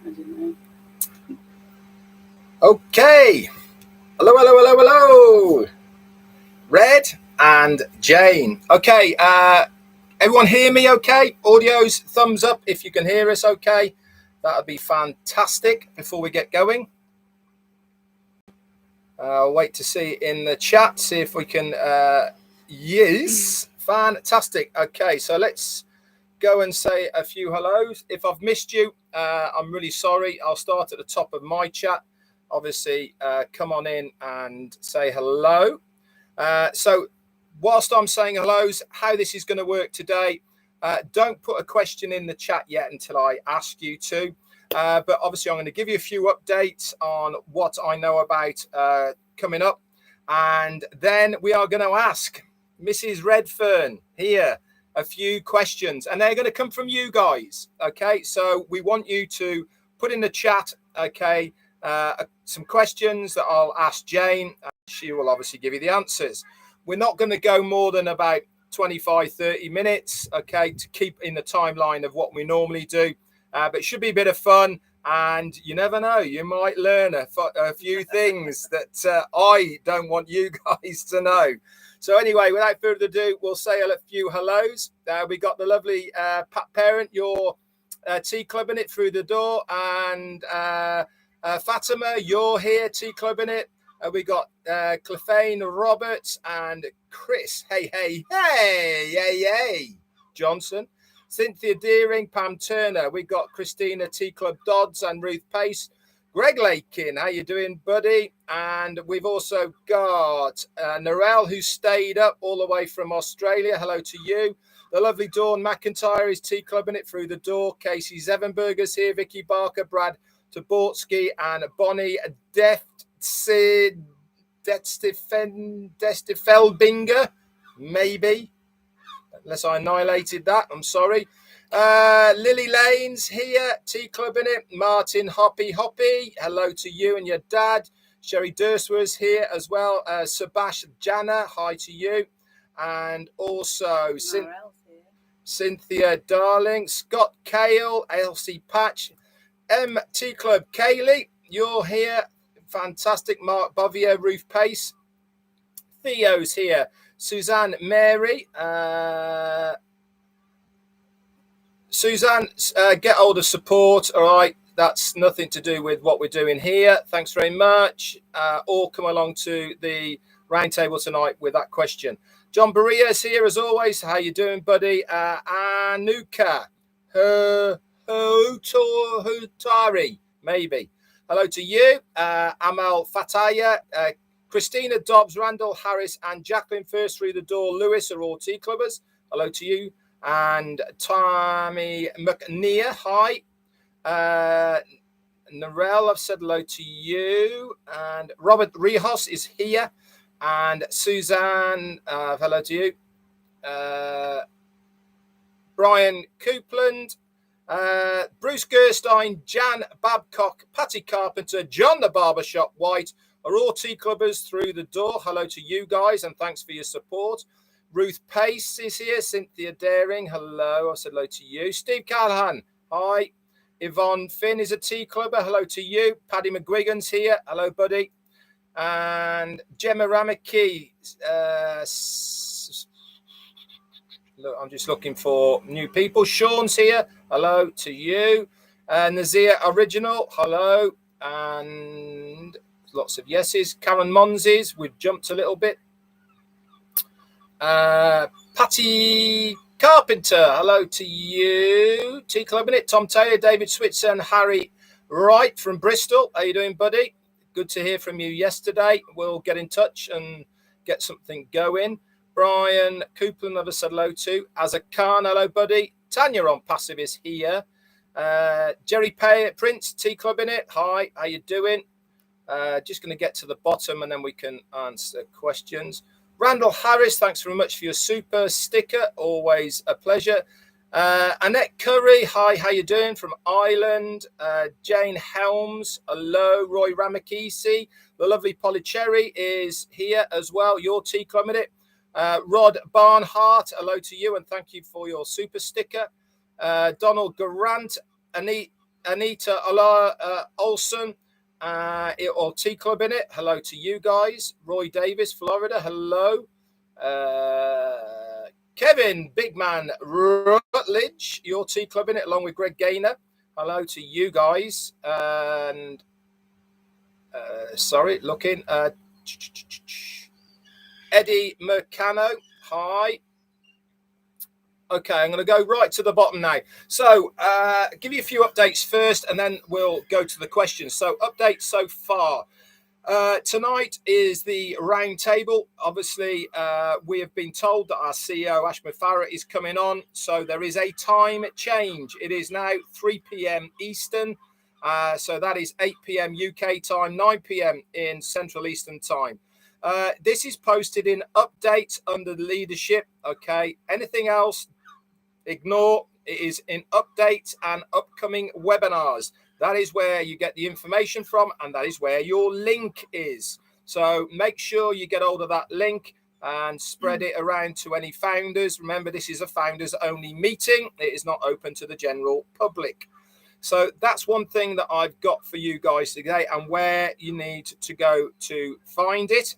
I don't know. Okay. Hello, hello, hello, hello. Red and Jane. Okay. Everyone hear me okay? Audio's thumbs up if you can hear us okay. That would be fantastic before we get going. I'll wait to see in the chat, see if we can... yes. Fantastic. Okay, so let's go and say a few hellos. If I've missed you, I'm really sorry. I'll start at the top of my chat. Obviously, come on in and say hello. So whilst I'm saying hellos, how this is going to work today, don't put a question in the chat yet until I ask you to. But obviously, I'm going to give you a few updates on what I know about coming up. And then we are going to ask Mrs. Redfern here a few questions. And they're going to come from you guys. Okay, so we want you to put in the chat, okay, some questions that I'll ask Jane. She will obviously give you the answers. We're not going to go more than about 25-30 minutes, okay, to keep in the timeline of what we normally do. But it should be a bit of fun, and you never know, you might learn a few things that I don't want you guys to know. So anyway, without further ado, we'll say a few hellos. We got the lovely Pat Parent, your tea clubbing it through the door, and Fatima, you're here, tea clubbing it. We got Clefane Roberts and Chris. Hey, Johnson. Cynthia Deering, Pam Turner. We got Christina T Club Dodds and Ruth Pace. Greg Lakin, how you doing, buddy? And we've also got Narelle, who stayed up all the way from Australia. Hello to you. The lovely Dawn McIntyre is tea clubbing it through the door. Casey Zevenberger's here. Vicky Barker, Brad Tabortsky, and Bonnie Destifelbinger, maybe. Unless I annihilated that, I'm sorry. Lily Lane's here, tea clubbing it. Martin Hoppy, hello to you and your dad. Sherry Dursworth's here as well. Sebastian Jana, hi to you. And also Cynthia Darling, Scott Kale, Elsie Patch, Tea Club Kaylee, you're here. Fantastic. Mark Bovier, Ruth Pace. Theo's here. Suzanne Mary. Suzanne, get hold of support. All right. That's nothing to do with what we're doing here. Thanks very much. All come along to the roundtable tonight with that question. John Baria's here as always. How you doing, buddy? Anuka Hutari, maybe. Hello to you. Amal Fataya, Christina Dobbs, Randall Harris, and Jacqueline First through the door. Lewis are all tea clubbers. Hello to you. And Tommy McNear, hi. Narelle, I've said hello to you. And Robert Rihos is here. And Suzanne, hello to you. Brian Coupland, Bruce Gerstein, Jan Babcock, Patty Carpenter, John the Barbershop White are all tea clubbers through the door. Hello to you guys and thanks for your support. Ruth Pace is here. Cynthia Daring, hello. I said hello to you. Steve Callahan, hi. Yvonne Finn is a tea clubber. Hello to you. Paddy McGuigan's here. Hello, buddy. And Gemma Ramaki. Look, I'm just looking for new people. Sean's here. Hello to you. Nazir Original. Hello. And lots of yeses. Karen Monses. We've jumped a little bit. Patty Carpenter. Hello to you. Tea Clubbing it. Tom Taylor, David Switzer, and Harry Wright from Bristol. How you doing, buddy? Good to hear from you yesterday. We'll get in touch and get something going. Brian Coupland, I've said hello to. Azza Khan, hello, buddy. Tanya OnPassive is here. Jerry Prince, Tea Club in it. Hi, how you doing? Just going to get to the bottom and then we can answer questions. Randall Harris, thanks very much for your super sticker. Always a pleasure. Annette Curry, hi, how you doing? From Ireland. Jane Helms, hello. Roy Ramakisi, the lovely Polycherry is here as well. Your tea club in it. Rod Barnhart, hello to you and thank you for your super sticker. Donald Garant, Anita Olson, or Tea Club in it. Hello to you guys. Roy Davis, Florida. Hello. Kevin, Big Man Rutledge, your Tea Club in it, along with Greg Gaynor. Hello to you guys. And sorry, looking. Eddie Mercano, hi. Okay, I'm going to go right to the bottom now. So give you a few updates first, and then we'll go to the questions. So updates so far. Tonight is the round table. Obviously, we have been told that our CEO, Ash Mufareh, is coming on. So there is a time change. It is now 3 p.m. Eastern. So that is 8 p.m. UK time, 9 p.m. in Central Eastern time. This is posted in updates under the leadership. Okay. Anything else, ignore. It is in updates and upcoming webinars. That is where you get the information from, and that is where your link is. So make sure you get hold of that link and spread it around to any founders. Remember, this is a founders only meeting. It is not open to the general public. So that's one thing that I've got for you guys today, and where you need to go to find it.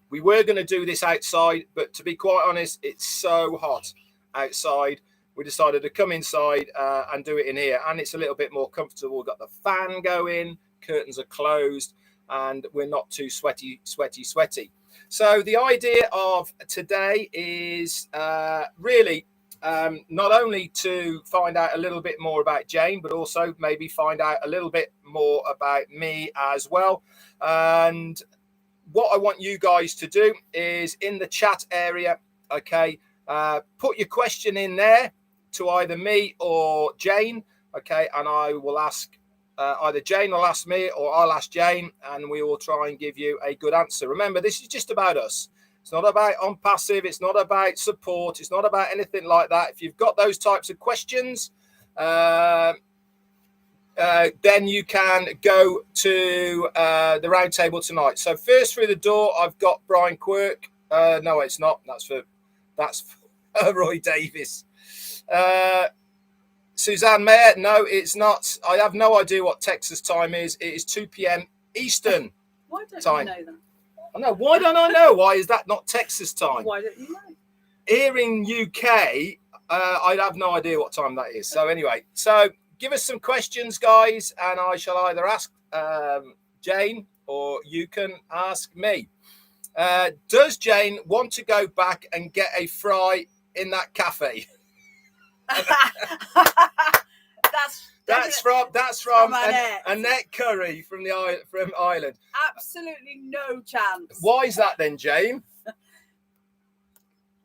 We were going to do this outside, but to be quite honest, it's so hot outside. We decided to come inside and do it in here, and it's a little bit more comfortable. We've got the fan going, curtains are closed, and we're not too sweaty. So the idea of today is really not only to find out a little bit more about JAYNE, but also maybe find out a little bit more about me as well. And what I want you guys to do is in the chat area, okay, put your question in there to either me or JAYNE, okay, and I will ask either JAYNE will ask me or I'll ask JAYNE, and we will try and give you a good answer. Remember, this is just about us. It's not about OnPassive. It's not about support. It's not about anything like that. If you've got those types of questions, then you can go to the round table tonight. So first through the door, I've got Brian Quirk. No, it's not. That's for Roy Davis. Suzanne Mayer. No, it's not. I have no idea what Texas time is. It is 2 p.m. Eastern Why don't time. you know that? I know. Why don't I know? Why is that not Texas time? Why don't you know? Here in UK, I have no idea what time that is. So anyway, so give us some questions, guys, and I shall either ask JAYNE or you can ask me. Does JAYNE want to go back and get a fry in that cafe? That's from Annette Curry from Ireland. Absolutely no chance. Why is that then, JAYNE?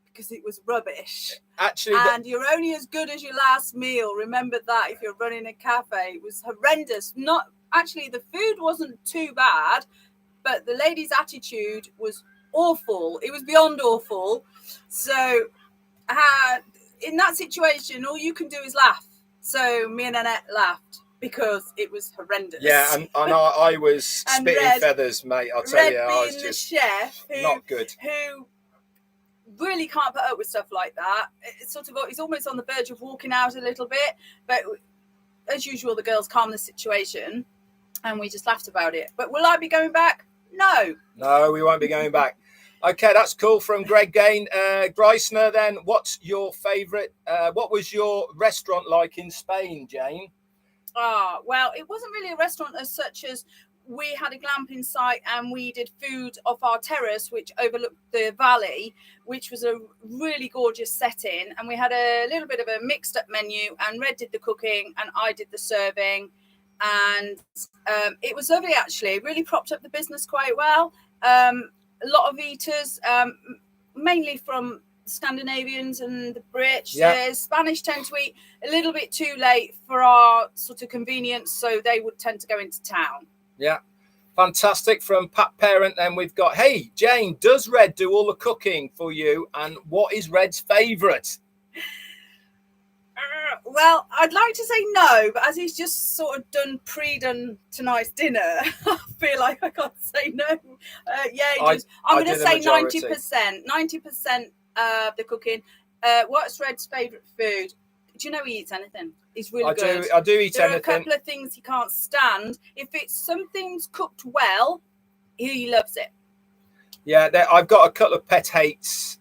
Because it was rubbish. Actually, and you're only as good as your last meal. Remember that if you're running a cafe. It was horrendous. Not actually, the food wasn't too bad, but the lady's attitude was awful. It was beyond awful. So in that situation, all you can do is laugh. So me and Annette laughed because it was horrendous. Yeah, and I was spitting feathers, mate. I'll tell you, I was just the chef not good. Who really can't put up with stuff like that. It's he's almost on the verge of walking out a little bit, but as usual, the girls calmed the situation, and we just laughed about it. But will I be going back? No, we won't be going back. Okay, that's cool. From Greg Greisner, then, what's your favourite? What was your restaurant like in Spain, JAYNE? Well, it wasn't really a restaurant as such as we had a glamping site and we did food off our terrace, which overlooked the valley, which was a really gorgeous setting. And we had a little bit of a mixed up menu, and Red did the cooking and I did the serving. And it was lovely, actually. It really propped up the business quite well. A lot of eaters, mainly from Scandinavians and the Brits. Yeah. The Spanish tend to eat a little bit too late for our sort of convenience, so they would tend to go into town. Yeah, fantastic. From Pat Parent, then we've got, hey, JAYNE, does Red do all the cooking for you? And what is Red's favourite? Well, I'd like to say no, but as he's just sort of pre-done tonight's dinner, I feel like I can't say no. I'm going to say 90%. 90% of the cooking. What's Red's favourite food? Do you know he eats anything? He's really good. I do eat there anything. There are a couple of things he can't stand. If it's something's cooked well, he loves it. Yeah, I've got a couple of pet hates.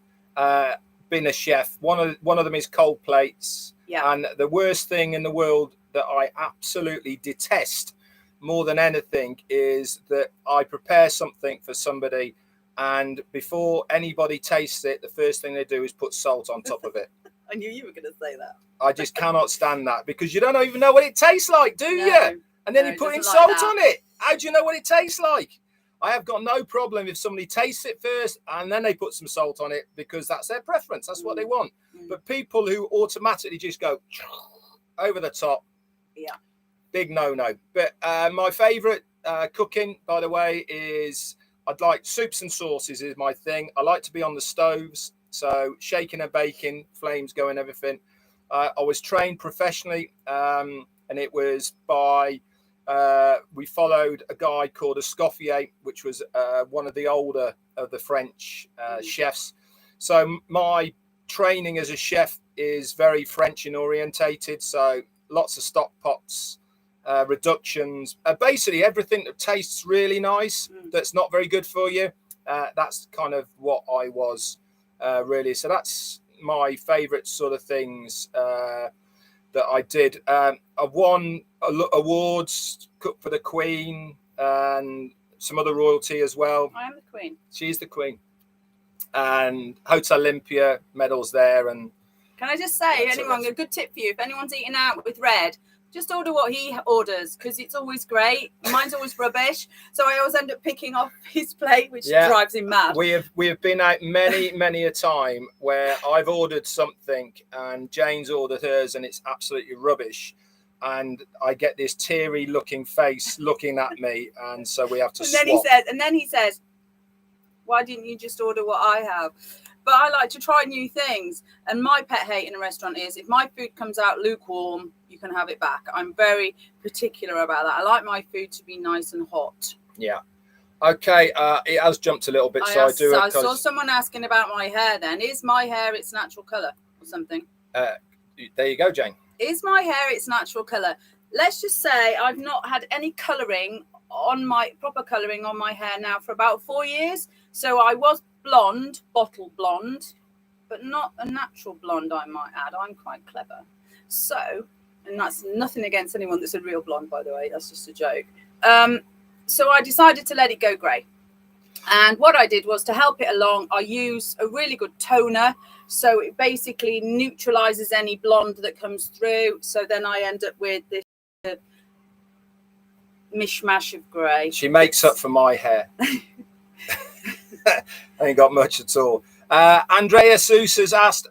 Being a chef, one of them is cold plates. Yeah. And the worst thing in the world that I absolutely detest more than anything is that I prepare something for somebody, and before anybody tastes it, the first thing they do is put salt on top of it. I knew you were going to say that. I just cannot stand that, because you don't even know what it tastes like, do you? And then you put in salt on it. How do you know what it tastes like? I have got no problem if somebody tastes it first and then they put some salt on it, because that's their preference. That's what they want. But people who automatically just go over the top, yeah, big no-no. But my favourite cooking, by the way, is I'd like soups and sauces is my thing. I like to be on the stoves, so shaking and baking, flames going, everything. I was trained professionally, and it was by we followed a guy called Escoffier, which was one of the older of the French chefs. So my training as a chef is very French and orientated. So lots of stock pots, reductions, basically everything that tastes really nice that's not very good for you. That's kind of what I was really. So that's my favorite sort of things that I did. I've won awards, cooked for the Queen and some other royalty as well. I am the Queen. She's the Queen. And Hotel Olympia medals there. And can I just say, anyone, a good tip for you, if anyone's eating out with Red, just order what he orders, because it's always great. Mine's always rubbish, so I always end up picking off his plate, which drives him mad. We have been out many a time where I've ordered something and Jane's ordered hers and it's absolutely rubbish, and I get this teary looking face looking at me, and so we have to swap. And then he says, why didn't you just order what I have? But I like to try new things. And my pet hate in a restaurant is if my food comes out lukewarm, you can have it back. I'm very particular about that. I like my food to be nice and hot. Yeah. Okay. It has jumped a little bit. I saw someone asking about my hair then. Is my hair its natural colour or something? There you go, Jane. Is my hair its natural colour? Let's just say I've not had any colouring on proper colouring on my hair now for about 4 years. So I was blonde, bottle blonde, but not a natural blonde, I might add. I'm quite clever. So, and that's nothing against anyone that's a real blonde, by the way. That's just a joke. So I decided to let it go grey. And what I did was, to help it along, I use a really good toner. So it basically neutralizes any blonde that comes through. So then I end up with this mishmash of grey. She makes up for my hair. I ain't got much at all. Andrea Sousa's asked,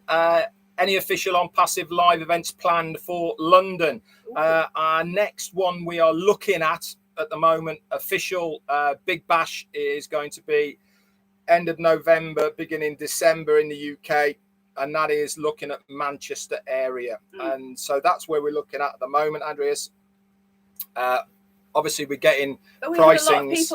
any official OnPassive live events planned for London? Our next one we are looking at the moment, official Big Bash, is going to be end of November, beginning December in the UK. And that is looking at Manchester area. And so that's where we're looking at the moment, Andreas. Obviously, we're getting pricings.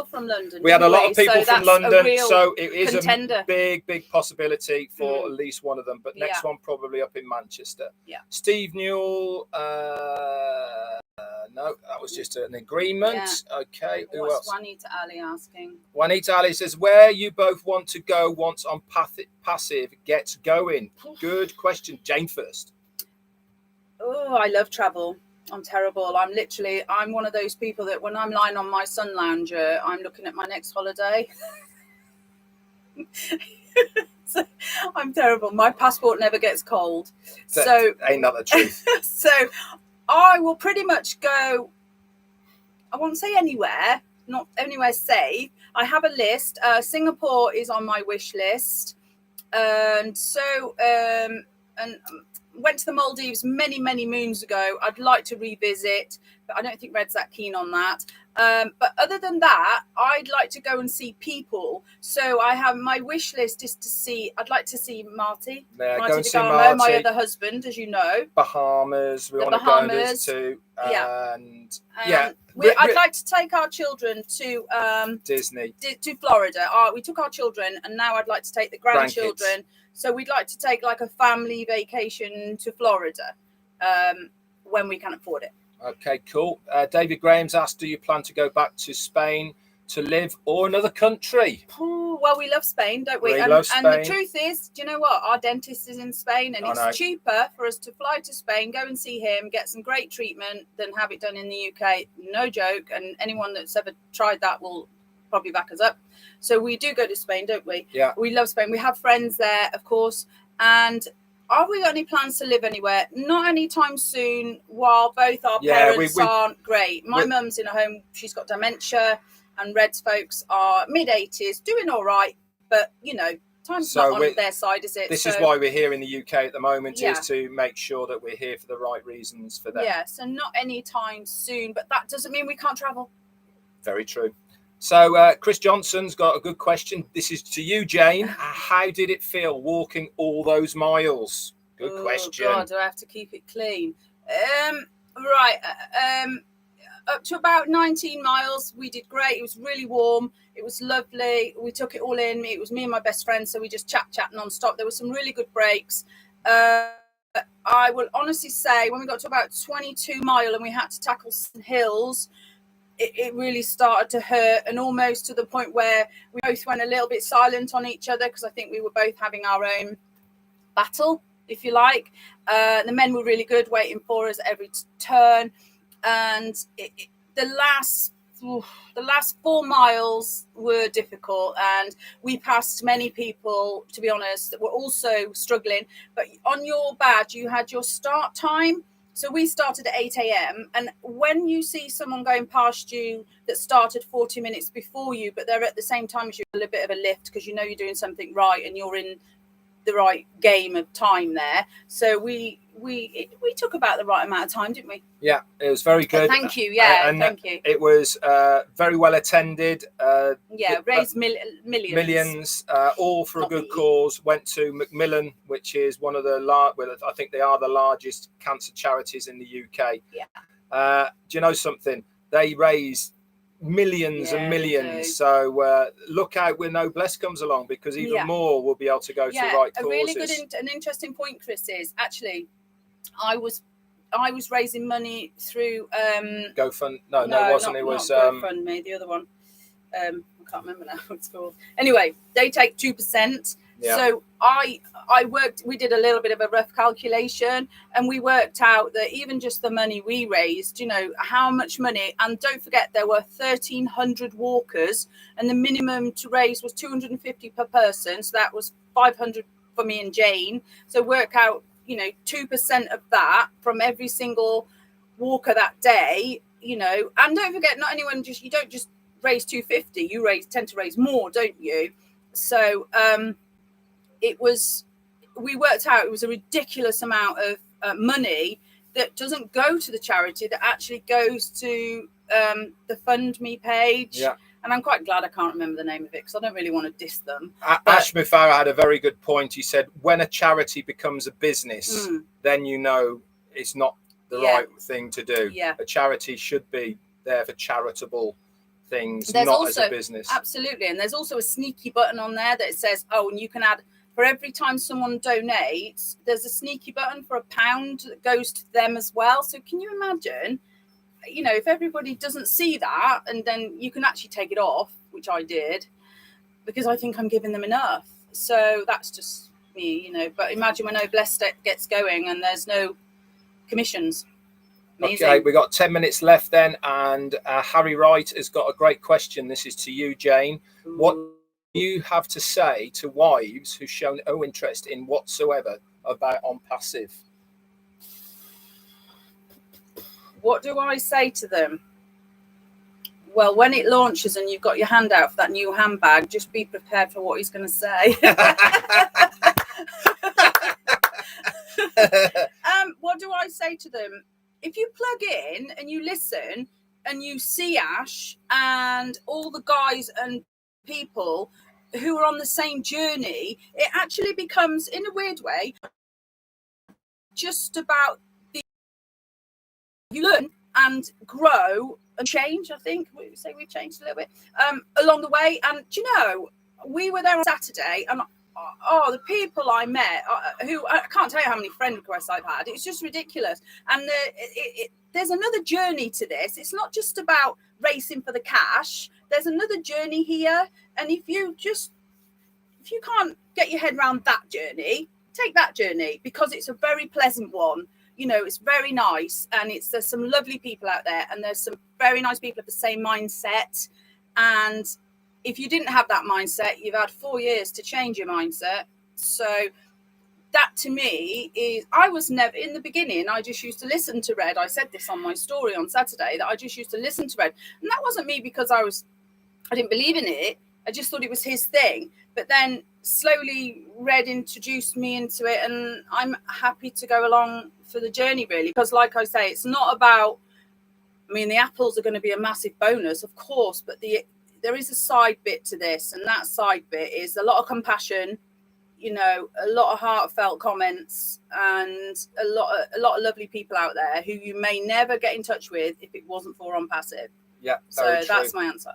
We had a lot of people from London, so it is a big possibility for at least one of them. But next one probably up in Manchester. Yeah. Steve Newell. No, that was just an agreement. Yeah. Okay. Who else? Juanita Ali asking. Juanita Ali says, where you both want to go once OnPassive gets going? Good question. Jane first. Oh, I love travel. I'm terrible. I'm one of those people that when I'm lying on my sun lounger, I'm looking at my next holiday. So, I'm terrible. My passport never gets cold. So ain't that the truth? So I will pretty much go, I won't say anywhere, not anywhere safe. I have a list. Singapore is on my wish list. And so, went to the Maldives many moons ago. I'd like to revisit, but I don't think Red's that keen on that. But other than that, I'd like to go and see people. So I have my wish list is to see. I'd like to see Marty. Yeah, Marty go and see Marty. My other husband, as you know. Bahamas. We want to go and visit too. And I'd like to take our children to Disney, to Florida. We took our children, and now I'd like to take the grandchildren. So we'd like to take like a family vacation to Florida. when we can afford it. Okay, cool. David Graham's asked, do you plan to go back to Spain to live or another country? Ooh, well, we love Spain, don't we? We And, love Spain. and the truth is, do you know what? Our dentist is in Spain, and I know. it's cheaper for us to fly to Spain, go and see him, get some great treatment than have it done in the UK. No joke. And anyone that's ever tried that will probably back us up. So we do go to Spain, don't we? Yeah. We love Spain. We have friends there, of course. And are we got any plans to live anywhere? Not anytime soon, while both our parents aren't great. My mum's in a home, she's got dementia, and Red's folks are mid-80s, doing all right, but, you know, time's not on their side, is it? This is why we're here in the UK at the moment, is to make sure that we're here for the right reasons for them. Yeah, so not anytime soon, but that doesn't mean we can't travel. Very true. So Chris Johnson's got a good question. This is to you, Jane. How did it feel walking all those miles? Good question. God, do I have to keep it clean? Up to about 19 miles, we did great. It was really warm. It was lovely. We took it all in. It was me and my best friend, so we just chat non-stop. There were some really good breaks. I will honestly say, when we got to about 22 mile and we had to tackle some hills, it really started to hurt, and almost to the point where we both went a little bit silent on each other, because I think we were both having our own battle, if you like. The men were really good, waiting for us at every turn. And the last 4 miles were difficult, and we passed many people, to be honest, that were also struggling. But on your badge, you had your start time. So we started at 8 a.m. And when you see someone going past you that started 40 minutes before you, but they're at the same time as you, a little bit of a lift, because you know you're doing something right and you're in the right game of time there. So we took about the right amount of time, didn't we? Yeah, it was very good. Thank you. Yeah, and thank you. It was very well attended. Raised millions. All for a good cause. Went to Macmillan, which is one of the I think they are the largest cancer charities in the UK. Yeah. Do you know something? They raise millions and millions. So look out when Noblesse comes along, because even more will be able to go to the right causes. A really good and interesting point, Chris, is actually I was raising money through GoFund. No, it wasn't. It was not GoFundMe, the other one. I can't remember now what it's called. Anyway, they take 2%. Yeah. So we did a little bit of a rough calculation, and we worked out that even just the money we raised, you know, how much money, and don't forget there were 1,300 walkers, and the minimum to raise was 250 per person. So that was 500 for me and Jane. So work out, you know, 2% of that from every single walker that day, you know. And don't forget, not anyone you don't just raise 250, you tend to raise more, don't you? So we worked out it was a ridiculous amount of money that doesn't go to the charity, that actually goes to the Fund Me page. Yeah. And I'm quite glad I can't remember the name of it, because I don't really want to diss them. Ash Mufareh had a very good point. He said, when a charity becomes a business, then you know it's not the right thing to do. Yeah. A charity should be there for charitable things, not as a business. Absolutely. And there's also a sneaky button on there that says, and you can add, for every time someone donates, there's a sneaky button for £1 that goes to them as well. So can you imagine, you know, if everybody doesn't see that, and then you can actually take it off, which I did, because I think I'm giving them enough. So that's just me, you know. But imagine when Noblesse gets going and there's no commissions. Amazing. Okay, we got 10 minutes left then, and Harry Wright has got a great question. This is to you, Jane. Ooh. What do you have to say to wives who've shown no interest in whatsoever about OnPassive? What do I say to them? Well, when it launches and you've got your hand out for that new handbag, just be prepared for what he's going to say. What do I say to them? If you plug in and you listen and you see Ash and all the guys and people who are on the same journey, it actually becomes, in a weird way, just about you learn and grow and change. I think we say we've changed a little bit along the way. And do you know, we were there on Saturday, and the people I met, who I can't tell you how many friend requests I've had. It's just ridiculous. And there's another journey to this. It's not just about racing for the cash. There's another journey here. And if you can't get your head around that journey, take that journey, because it's a very pleasant one. You know, it's very nice, and there's some lovely people out there, and there's some very nice people of the same mindset. And if you didn't have that mindset, you've had 4 years to change your mindset. So that to me is, I was never, in the beginning, I just used to listen to Red. I said this on my story on Saturday, that I just used to listen to Red. And that wasn't me because I didn't believe in it. I just thought it was his thing. But then slowly Red introduced me into it, and I'm happy to go along for the journey, really, because like I say, it's not about, I mean, the apples are going to be a massive bonus, of course, but there is a side bit to this, and that side bit is a lot of compassion, you know, a lot of heartfelt comments, and a lot of lovely people out there who you may never get in touch with if it wasn't for OnPassive. Yeah, so that's my answer.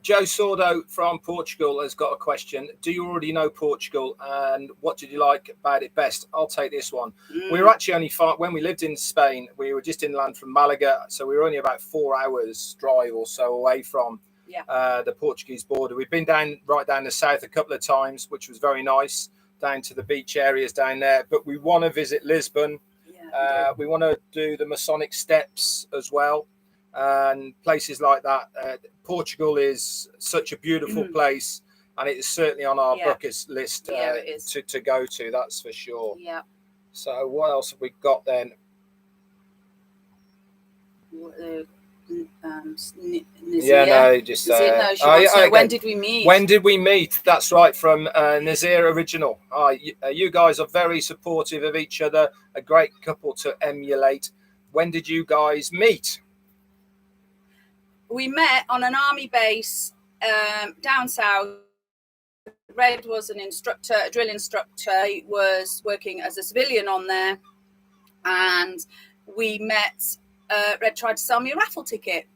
Joe Sordo from Portugal has got a question. Do you already know Portugal, and what did you like about it best? I'll take this one. We were actually only when we lived in Spain, we were just inland from Malaga, so we were only about 4 hours drive or so away from the Portuguese border. We've been right down the south a couple of times, which was very nice, down to the beach areas down there. But we want to visit Lisbon. We want to do the Masonic Steps as well, and places like that. Portugal is such a beautiful place, and it is certainly on our bucket list to go to, that's for sure. Yeah. So what else have we got then? When did we meet? When did we meet? That's right, from Nazir Original. You guys are very supportive of each other, a great couple to emulate. When did you guys meet? We met on an army base down south. Red was an instructor, a drill instructor. He was working as a civilian on there, and we met. Red tried to sell me a raffle ticket,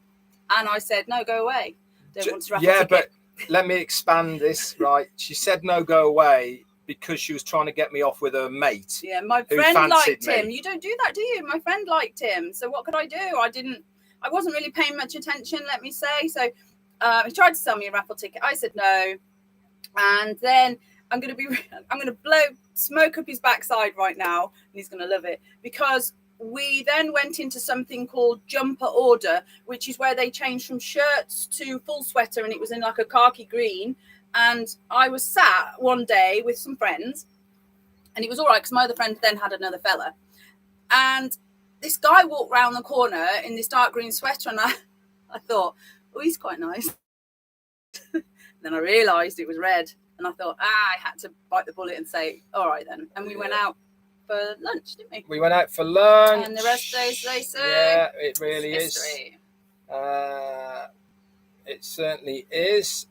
and I said, no, go away. Don't want a raffle ticket. But let me expand this, right? She said, no, go away, because she was trying to get me off with her mate. Yeah, my friend liked him. You don't do that, do you? My friend liked him. So what could I do? I wasn't really paying much attention, let me say. So he tried to sell me a raffle ticket. I said no. And then I'm going to blow smoke up his backside right now, and he's going to love it, because we then went into something called jumper order, which is where they changed from shirts to full sweater, and it was in like a khaki green. And I was sat one day with some friends, and it was all right because my other friend then had another fella. And this guy walked round the corner in this dark green sweater, and I thought, oh, he's quite nice. Then I realised it was Red, and I thought, I had to bite the bullet and say, all right then. And we went out for lunch, didn't we? We went out for lunch. And the rest days, they say. Yeah, it really is. History. It certainly is.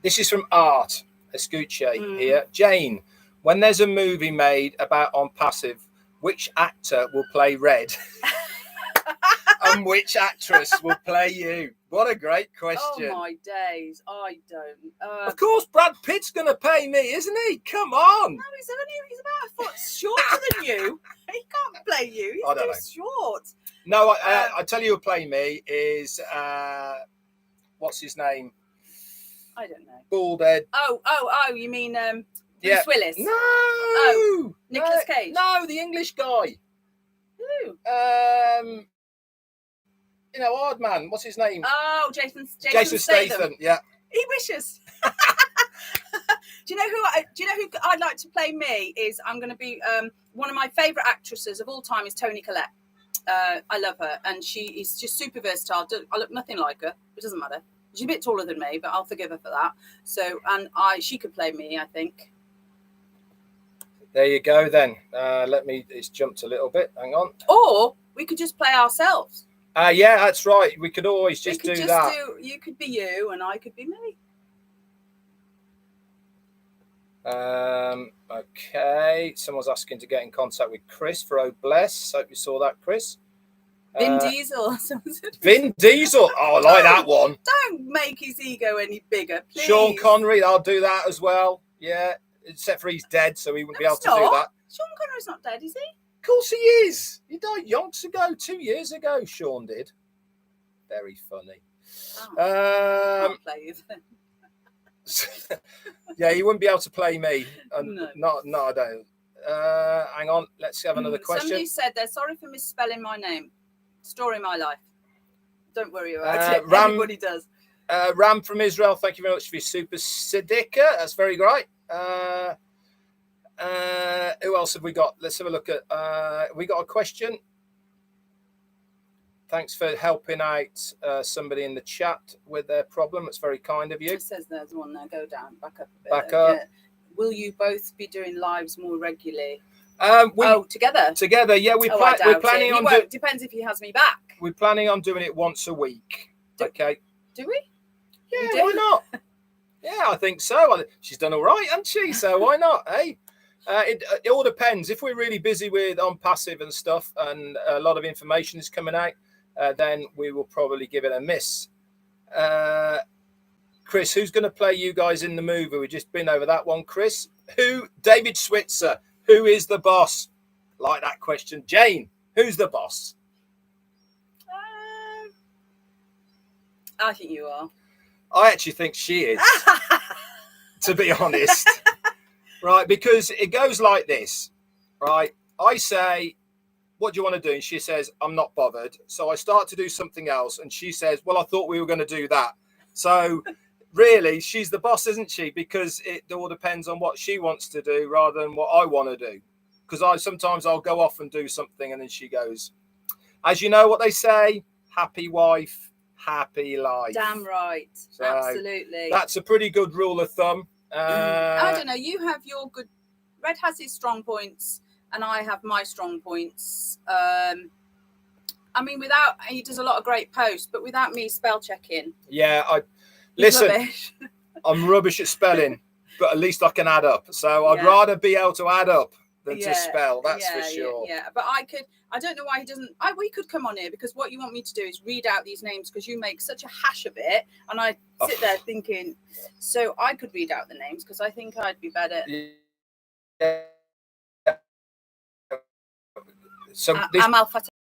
This is from Art Escuche here. Jane, when there's a movie made about OnPassive, which actor will play Red? And which actress will play you? What a great question. Oh, my days. I don't. Of course, Brad Pitt's going to pay me, isn't he? Come on. No, he's about a foot shorter than you. He can't play you. He's too short. No, I tell you who'll play me is, what's his name? I don't know. Bald head. Oh, you mean Bruce Willis? No. Oh, Nicolas Cage? No, the English guy. Who? Hard man. What's his name? Oh, Jason Statham. Yeah. He wishes. Do you know who I'd like to play me is? I'm going to be one of my favourite actresses of all time is Toni Collette. I love her, and she is just super versatile. I look nothing like her. It doesn't matter. She's a bit taller than me, but I'll forgive her for that. So, and she could play me, I think. There you go then. It's jumped a little bit. Hang on. Or we could just play ourselves. Yeah, that's right. We could always just do that. You could be you and I could be me. Okay. Someone's asking to get in contact with Chris for Oh Bless. Hope you saw that, Chris. Vin Diesel. Vin Diesel. Oh, I like that one. Don't make his ego any bigger, please. Sean Connery. I'll do that as well. Yeah, except for he's dead, so he wouldn't be able to do that. Sean Connery's not dead, is he? Of course he is. He died yonks ago, 2 years ago. Sean did. Very funny. I'll play you then. Yeah, he wouldn't be able to play me. No. No, I don't. Hang on, let's have another question. Somebody said they're sorry for misspelling my name. Story of my life. Don't worry about it. Everybody does. Ram from Israel, thank you very much for your super Siddiqa. That's very great. Who else have we got? Let's have a look at. We got a question. Thanks for helping out somebody in the chat with their problem. It's very kind of you. It says there's one there. Go down, back up a bit. Back up. Yeah. Will you both be doing lives more regularly? Together. Together, yeah. We're planning on. Depends if he has me back. We're planning on doing it once a week. Okay. Do we? Yeah. Why not? Yeah, I think so. She's done all right, hasn't she? So why not? Hey. It all depends. If we're really busy with OnPassive and stuff, and a lot of information is coming out, then we will probably give it a miss. Chris, who's going to play you guys in the movie? We've just been over that one, Chris. Who? David Switzer. Who is the boss? Like that question. Jane, who's the boss? I think you are. I actually think she is, to be honest. Right, because it goes like this, right? I say, what do you want to do? And she says, I'm not bothered. So I start to do something else. And she says, well, I thought we were going to do that. So really, she's the boss, isn't she? Because it all depends on what she wants to do rather than what I want to do. Because sometimes I'll go off and do something and then she goes, as you know what they say, happy wife, happy life. Damn right. So absolutely. That's a pretty good rule of thumb. I don't know. You have your good. Red has his strong points, and I have my strong points. I mean, he does a lot of great posts, but without me spell checking. Yeah, listen. I'm rubbish at spelling, but at least I can add up. So I'd rather be able to add up than to spell. That's for sure. Yeah, but I don't know why he doesn't. We could come on here because what you want me to do is read out these names because you make such a hash of it, and I sit there thinking, so I could read out the names because I think I'd be better. Yeah. So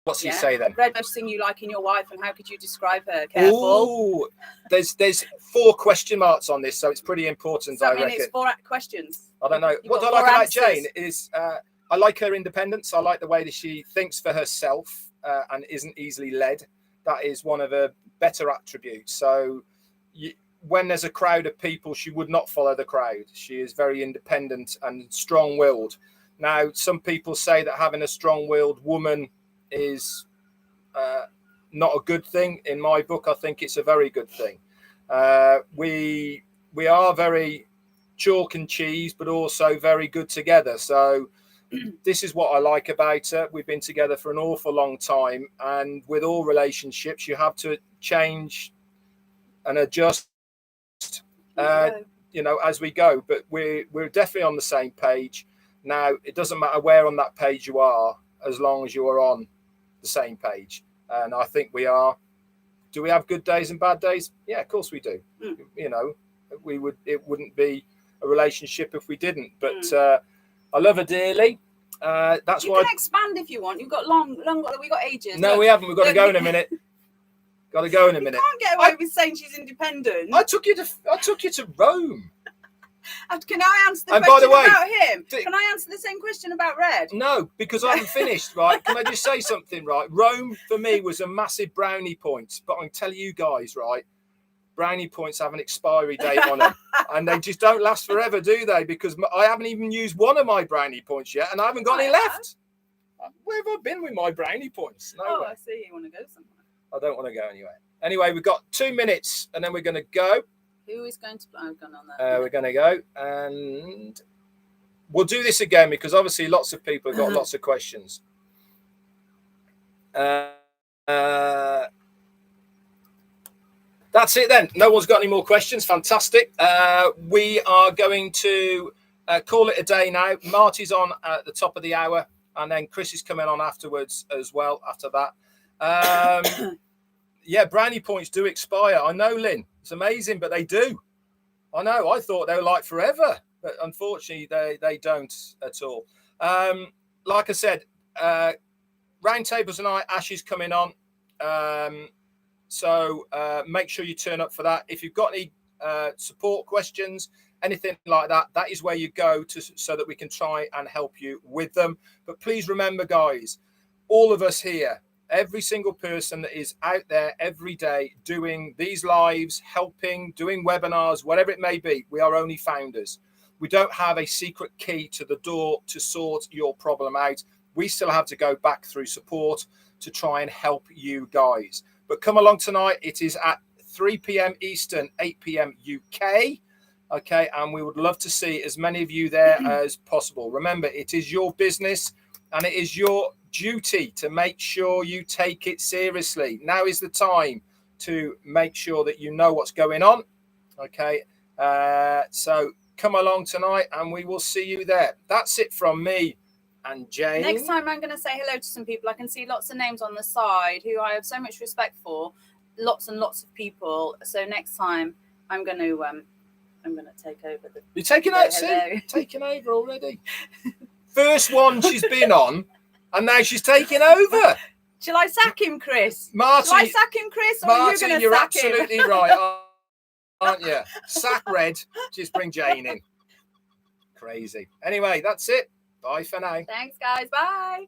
what's he say then? Red most thing you like in your wife, and how could you describe her? Careful. Ooh, there's 4 question marks on this, so it's pretty important. I reckon it's 4 questions. I don't know. What I like about Jane is I like her independence. I like the way that she thinks for herself and isn't easily led. That is one of her better attributes. So when there's a crowd of people, she would not follow the crowd. She is very independent and strong-willed. Now, some people say that having a strong-willed woman is not a good thing. In my book, I think it's a very good thing. We are very chalk and cheese, but also very good together. So this is what I like about her. We've been together for an awful long time, and with all relationships, you have to change and adjust, as we go. But we're definitely on the same page. Now, it doesn't matter where on that page you are, as long as you are on the same page. And I think we are. Do we have good days and bad days? Yeah, of course we do. You know, it wouldn't be a relationship if we didn't. But I love her dearly. That's you why can expand if you want. You've got long. We got ages. No, we haven't. We've got to go in a minute. Got to go in a minute. You can't get away with saying she's independent. I took you to Rome. Can I answer the question about him? Can I answer the same question about Red? No, because I haven't finished, right? Can I just say something, right? Rome, for me, was a massive brownie point. But I can tell you guys, right, brownie points have an expiry date on them. And they just don't last forever, do they? Because I haven't even used one of my brownie points yet, and I haven't got any left. Where have I been with my brownie points? Nowhere. Oh, I see. You want to go somewhere. I don't want to go anywhere. Anyway, we've got 2 minutes, and then we're going to go. Who is going to? I've gone on that. We're going to go, and we'll do this again because obviously lots of people have got lots of questions. That's it then. No one's got any more questions. Fantastic. We are going to call it a day now. Marty's on at the top of the hour, and then Chris is coming on afterwards as well after that. Yeah, brownie points do expire. I know, Lynn. It's amazing, but they do. I know. I thought they were like forever, but unfortunately, they don't at all. Like I said, roundtables tonight. Ash is coming on, so make sure you turn up for that. If you've got any support questions, anything like that, that is where you go to, so that we can try and help you with them. But please remember, guys, all of us here, every single person that is out there every day doing these lives, helping, doing webinars, whatever it may be, we are only founders. We don't have a secret key to the door to sort your problem out. We still have to go back through support to try and help you guys. But come along tonight. It is at 3 p.m. Eastern, 8 p.m. UK. Okay, and we would love to see as many of you there as possible. Remember, it is your business and it is your duty to make sure you take it seriously. Now is the time to make sure that you know what's going on. Okay, so come along tonight and we will see you there. That's it from me and Jane. Next time I'm going to say hello to some people. I can see lots of names on the side who I have so much respect for. Lots and lots of people. So next time I'm going to take over. You're taking over, taking over already. First one she's been on, and now she's taking over. Shall I sack him, Chris? Martin, shall I sack him, Chris? Or Martin, are you you're sack absolutely him? right, aren't you? Sack Red, just bring Jane in. Crazy. Anyway, that's it. Bye for now. Thanks, guys. Bye.